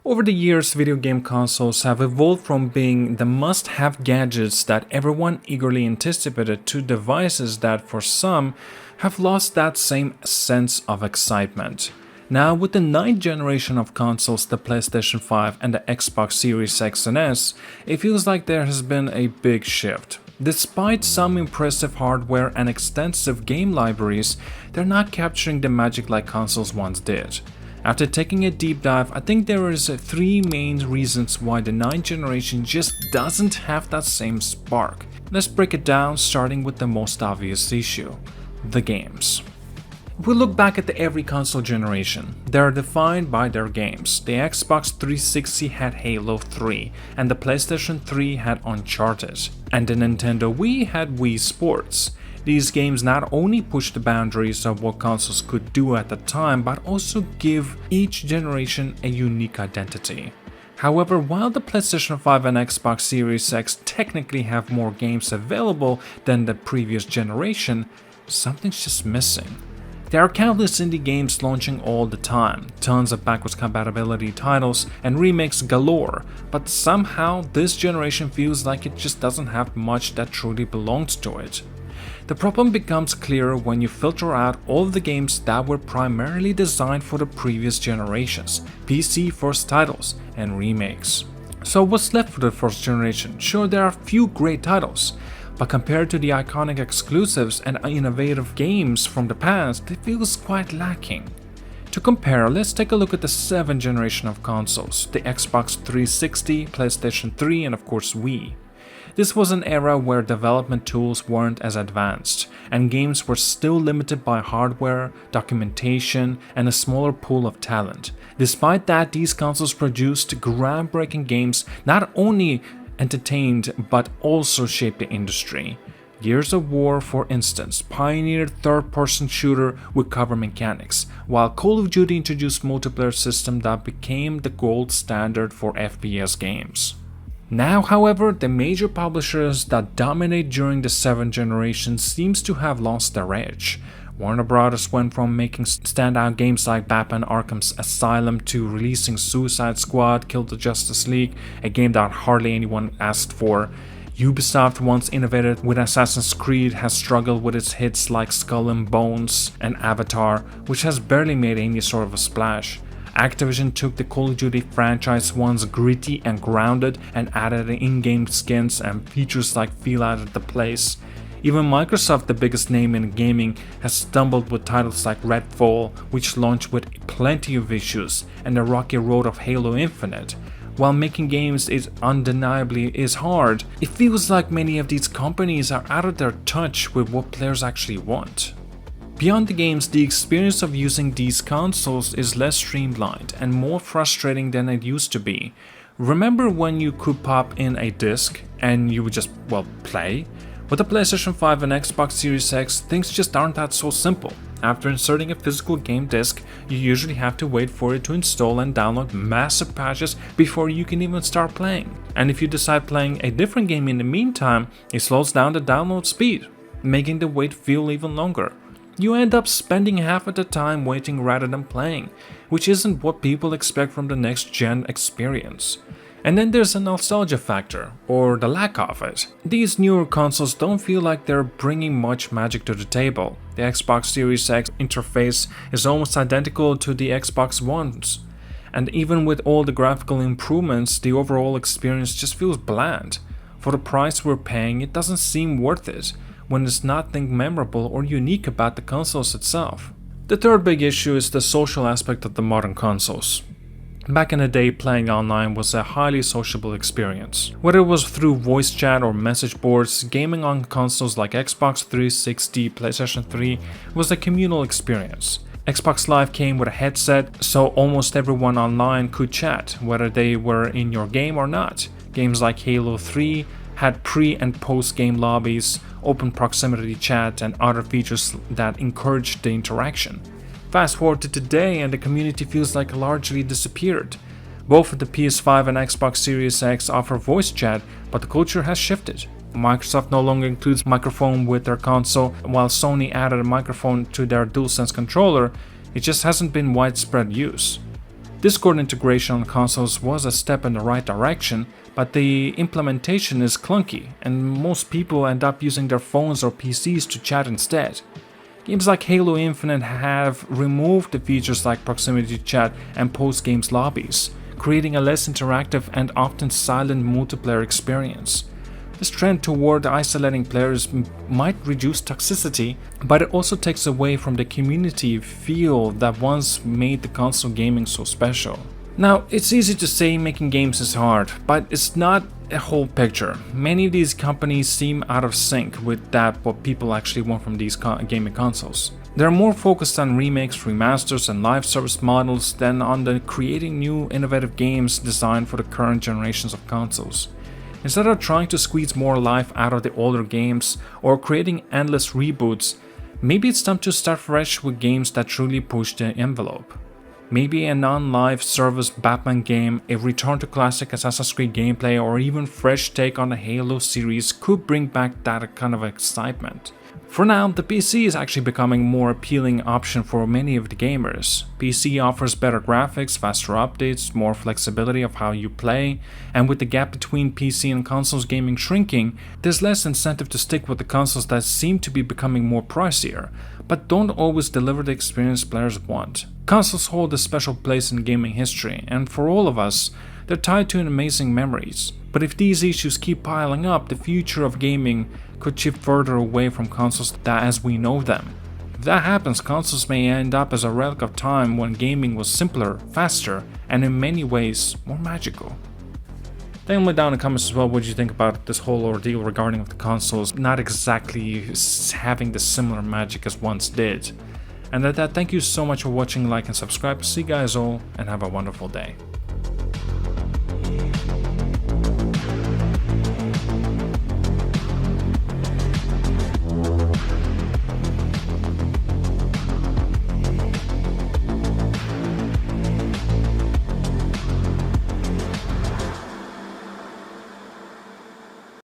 Over the years, video game consoles have evolved from being the must-have gadgets that everyone eagerly anticipated to devices that, for some, have lost that same sense of excitement. Now, with the ninth generation of consoles, the PlayStation 5 and the Xbox Series X and S, it feels like there has been a big shift. Despite some impressive hardware and extensive game libraries, they're not capturing the magic like consoles once did. After taking a deep dive, I think there is three main reasons why the ninth generation just doesn't have that same spark. Let's break it down, starting with the most obvious issue: the games. If we look back at every console generation, they are defined by their games. The Xbox 360 had Halo 3, and the PlayStation 3 had Uncharted, and the Nintendo Wii had Wii Sports. These games not only pushed the boundaries of what consoles could do at the time, but also give each generation a unique identity. However, while the PlayStation 5 and Xbox Series X technically have more games available than the previous generation, something's just missing. There are countless indie games launching all the time, tons of backwards compatibility titles and remakes galore, but somehow this generation feels like it just doesn't have much that truly belongs to it. The problem becomes clearer when you filter out all of the games that were primarily designed for the previous generations, PC first titles, and remakes. So what's left for the first generation? Sure, there are a few great titles, but compared to the iconic exclusives and innovative games from the past, it feels quite lacking. To compare, let's take a look at the 7th generation of consoles, the Xbox 360, PlayStation 3, and of course Wii. This was an era where development tools weren't as advanced, and games were still limited by hardware, documentation, and a smaller pool of talent. Despite that, these consoles produced groundbreaking games not only entertained but also shaped the industry. Gears of War, for instance, pioneered third-person shooter with cover mechanics, while Call of Duty introduced multiplayer system that became the gold standard for FPS games. Now, however, the major publishers that dominate during the 7th generation seems to have lost their edge. Warner Bros. Went from making standout games like Batman Arkham's Asylum to releasing Suicide Squad, Kill the Justice League, a game that hardly anyone asked for. Ubisoft, once innovated with Assassin's Creed, has struggled with its hits like Skull and Bones and Avatar, which has barely made any sort of a splash. Activision took the Call of Duty franchise once gritty and grounded and added in-game skins and features like feel out of the place. Even Microsoft, the biggest name in gaming, has stumbled with titles like Redfall, which launched with plenty of issues, and the rocky road of Halo Infinite. While making games is undeniably hard, it feels like many of these companies are out of their touch with what players actually want. Beyond the games, the experience of using these consoles is less streamlined and more frustrating than it used to be. Remember when you could pop in a disc and you would just, play? With the PlayStation 5 and Xbox Series X, things just aren't that so simple. After inserting a physical game disc, you usually have to wait for it to install and download massive patches before you can even start playing. And if you decide playing a different game in the meantime, it slows down the download speed, making the wait feel even longer. You end up spending half of the time waiting rather than playing, which isn't what people expect from the next gen experience. And then there's a nostalgia factor, or the lack of it. These newer consoles don't feel like they're bringing much magic to the table. The Xbox Series X interface is almost identical to the Xbox One's, and even with all the graphical improvements, the overall experience just feels bland. For the price we're paying, it doesn't seem worth it, when there's nothing memorable or unique about the consoles itself. The third big issue is the social aspect of the modern consoles. Back in the day, playing online was a highly sociable experience. Whether it was through voice chat or message boards, gaming on consoles like Xbox 360, PlayStation 3 was a communal experience. Xbox Live came with a headset, so almost everyone online could chat, whether they were in your game or not. Games like Halo 3 had pre- and post-game lobbies, open proximity chat, and other features that encouraged the interaction. Fast forward to today and the community feels like largely disappeared. Both the PS5 and Xbox Series X offer voice chat, but the culture has shifted. Microsoft no longer includes microphone with their console, while Sony added a microphone to their DualSense controller. It just hasn't been widespread use. Discord integration on consoles was a step in the right direction, but the implementation is clunky, and most people end up using their phones or PCs to chat instead. Games like Halo Infinite have removed the features like proximity chat and post-games lobbies, creating a less interactive and often silent multiplayer experience. This trend toward isolating players might reduce toxicity, but it also takes away from the community feel that once made the console gaming so special. Now, it's easy to say making games is hard, but it's not a whole picture. Many of these companies seem out of sync with what people actually want from these gaming consoles. They're more focused on remakes, remasters, and live service models than on creating new innovative games designed for the current generations of consoles. Instead of trying to squeeze more life out of the older games or creating endless reboots, maybe it's time to start fresh with games that truly push the envelope. Maybe a non-live service Batman game, a return to classic Assassin's Creed gameplay, or even fresh take on the Halo series could bring back that kind of excitement. For now, the PC is actually becoming a more appealing option for many of the gamers. PC offers better graphics, faster updates, more flexibility of how you play, and with the gap between PC and consoles gaming shrinking, there's less incentive to stick with the consoles that seem to be becoming more pricier, but don't always deliver the experience players want. Consoles hold a special place in gaming history, and for all of us, they're tied to amazing memories. But if these issues keep piling up, the future of gaming could shift further away from consoles as we know them. If that happens, consoles may end up as a relic of time when gaming was simpler, faster, and in many ways more magical. Tell me down in the comments as well what you think about this whole ordeal regarding the consoles not exactly having the similar magic as once did. And at that, thank you so much for watching, like and subscribe. See you guys all, and have a wonderful day.